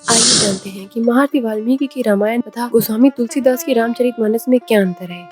आइए जानते हैं कि महर्षि वाल्मीकि की रामायण तथा गोस्वामी तुलसीदास की रामचरितमानस में क्या अंतर है।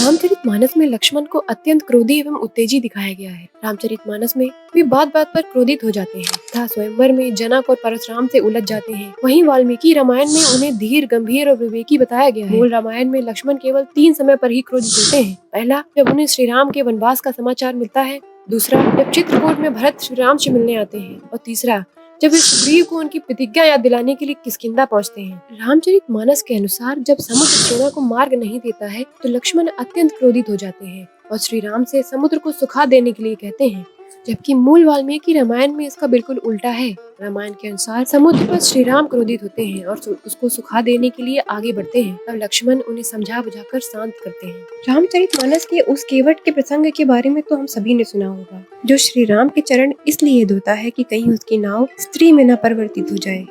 रामचरितमानस में लक्ष्मण को अत्यंत क्रोधी एवं उत्तेजी दिखाया गया है। रामचरितमानस में वे बात बात पर क्रोधित हो जाते हैं तथा स्वयंवर में जनक और परशुराम से उलझ जाते हैं। वहीं वाल्मीकि रामायण में उन्हें धीर, गंभीर और विवेकी बताया गया है। मूल रामायण में लक्ष्मण केवल 3 समय पर ही क्रोधित होते हैं। पहला, जब उन्हें श्री राम के वनवास का समाचार मिलता है। दूसरा, जब चित्रकूट में भरत श्री राम से मिलने आते हैं। और तीसरा, जब वे सुग्रीव को उनकी प्रतिज्ञा याद दिलाने के लिए किष्किंधा पहुंचते हैं। रामचरितमानस के अनुसार जब समुद्र सेना को मार्ग नहीं देता है तो लक्ष्मण अत्यंत क्रोधित हो जाते हैं और श्री राम से समुद्र को सुखा देने के लिए कहते हैं, जबकि मूल वाल्मीकि रामायण में इसका बिल्कुल उल्टा है। रामायण के अनुसार समुद्र पर श्री राम क्रोधित होते हैं और उसको सुखा देने के लिए आगे बढ़ते हैं। तब लक्ष्मण उन्हें समझा बुझाकर शांत करते हैं। रामचरितमानस के उस केवट के प्रसंग के बारे में तो हम सभी ने सुना होगा, जो श्री राम के चरण इसलिए धोता है कि कहीं उसकी नाव स्त्री में न परिवर्तित हो जाए।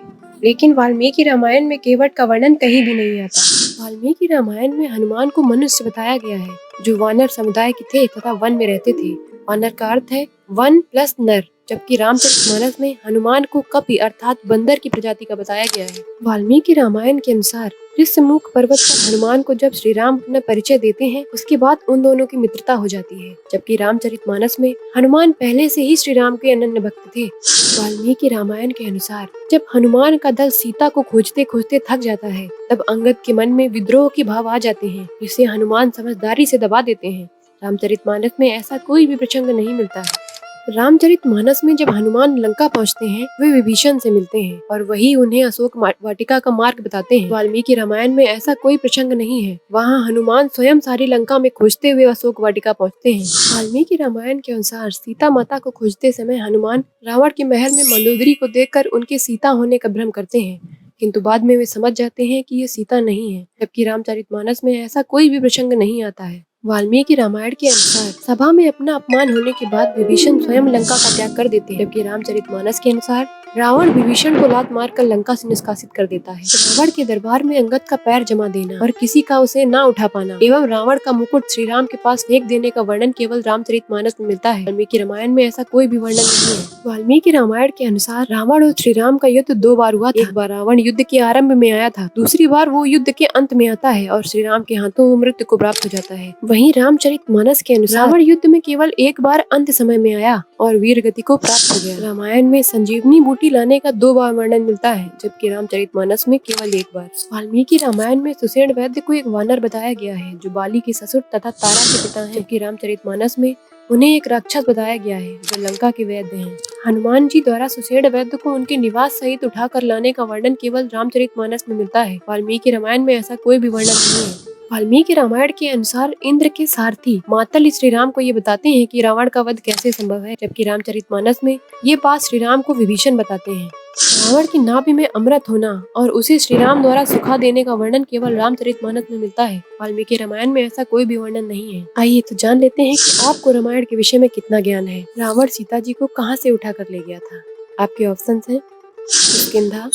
लेकिन वाल्मीकि रामायण में केवट का वर्णन कहीं भी नहीं आता। वाल्मीकि रामायण में हनुमान को मनुष्य बताया गया है, जो वानर समुदाय के थे तथा वन में रहते थे। वानर का अर्थ है वन प्लस नर, जबकि रामचरितमानस में हनुमान को कपि अर्थात बंदर की प्रजाति का बताया गया है। वाल्मीकि रामायण के अनुसार ऋष्यमुख पर्वत पर हनुमान को जब श्री राम अपना परिचय देते हैं, उसके बाद उन दोनों की मित्रता हो जाती है। जबकि रामचरितमानस में हनुमान पहले से ही श्री राम के अनन्य भक्त थे। वाल्मीकि रामायण के अनुसार जब हनुमान का दल सीता को खोजते खोजते थक जाता है, तब अंगद के मन में विद्रोह के भाव आ जाते हैं, जिसे हनुमान समझदारी से दबा देते हैं। रामचरितमानस में ऐसा कोई भी प्रसंग नहीं मिलता है। रामचरितमानस में जब हनुमान लंका पहुंचते हैं, वे विभीषण से मिलते हैं और वही उन्हें अशोक वाटिका का मार्ग बताते हैं। वाल्मीकि रामायण में ऐसा कोई प्रसंग नहीं है। वहां हनुमान स्वयं सारी लंका में खोजते हुए अशोक वाटिका पहुंचते हैं। वाल्मीकि रामायण के अनुसार सीता माता को खोजते समय हनुमान रावण के महल में मंदोदरी को देखकर उनके सीता होने का भ्रम करते हैं, किंतु बाद में वे समझ जाते हैं कि ये सीता नहीं है। जबकि रामचरितमानस में ऐसा कोई भी प्रसंग नहीं आता है। वाल्मीकि रामायण के अनुसार सभा में अपना अपमान होने के बाद विभीषण स्वयं लंका का त्याग कर देते हैं, जबकि रामचरितमानस के अनुसार रावण विभीषण को लात मारकर लंका से निष्कासित कर देता है। रावण के दरबार में अंगद का पैर जमा देना और किसी का उसे ना उठा पाना एवं रावण का मुकुट श्री राम के पास फेंक देने का वर्णन केवल रामचरितमानस में मिलता है। वाल्मीकि रामायण में ऐसा कोई भी वर्णन नहीं है। वाल्मीकि रामायण के अनुसार रावण और श्री राम का युद्ध 2 बार हुआ था। एक बार रावण युद्ध के आरंभ में आया था, दूसरी बार वो युद्ध के अंत में आता है और श्री राम के हाथों मृत्यु को प्राप्त हो जाता है। वहीं रामचरितमानस के अनुसार रावण युद्ध में केवल एक बार अंत समय में आया और वीर गति को प्राप्त हो गया। रामायण में संजीवनी बूटी लाने का 2 बार वर्णन मिलता है, जबकि रामचरितमानस में केवल 1 बार। वाल्मीकि रामायण में सुषेण वैद्य को एक वानर बताया गया है, जो बाली के ससुर तथा तारा के पिता हैं, जबकि रामचरितमानस में उन्हें एक राक्षस बताया गया है, जो लंका के वैद्य हैं। हनुमान जी द्वारा सुषेण वैद्य को उनके निवास सहित उठाकर लाने का वर्णन केवल रामचरितमानस में मिलता है। वाल्मीकि रामायण में ऐसा कोई भी वर्णन नहीं है। वाल्मीकि रामायण के अनुसार इंद्र के सारथी मातल श्री राम को ये बताते हैं कि रावण का वध कैसे संभव है, जबकि रामचरितमानस में ये बात श्री राम को विभीषण बताते हैं। रावण की नाभि में अमृत होना और उसे श्री राम द्वारा सुखा देने का वर्णन केवल रामचरितमानस में मिलता है। वाल्मीकि रामायण में ऐसा कोई भी वर्णन नहीं है। आइए तो जान लेते हैं कि आपको रामायण के विषय में कितना ज्ञान है। रावण सीता जी को कहाँ से उठा कर ले गया था? आपके ऑप्शन है किष्किंधा,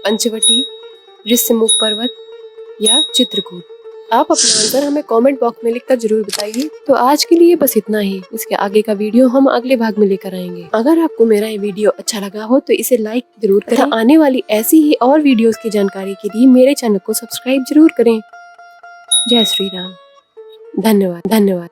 पंचवटी, ऋष्यमुख पर्वत या चित्रकूट। आप अपना आंसर हमें कमेंट बॉक्स में लिखकर जरूर बताइए। तो आज के लिए बस इतना ही। इसके आगे का वीडियो हम अगले भाग में लेकर आएंगे। अगर आपको मेरा ये वीडियो अच्छा लगा हो तो इसे लाइक जरूर करें। आने वाली ऐसी ही और वीडियोस की जानकारी के लिए मेरे चैनल को सब्सक्राइब जरूर करें। जय श्री राम। धन्यवाद।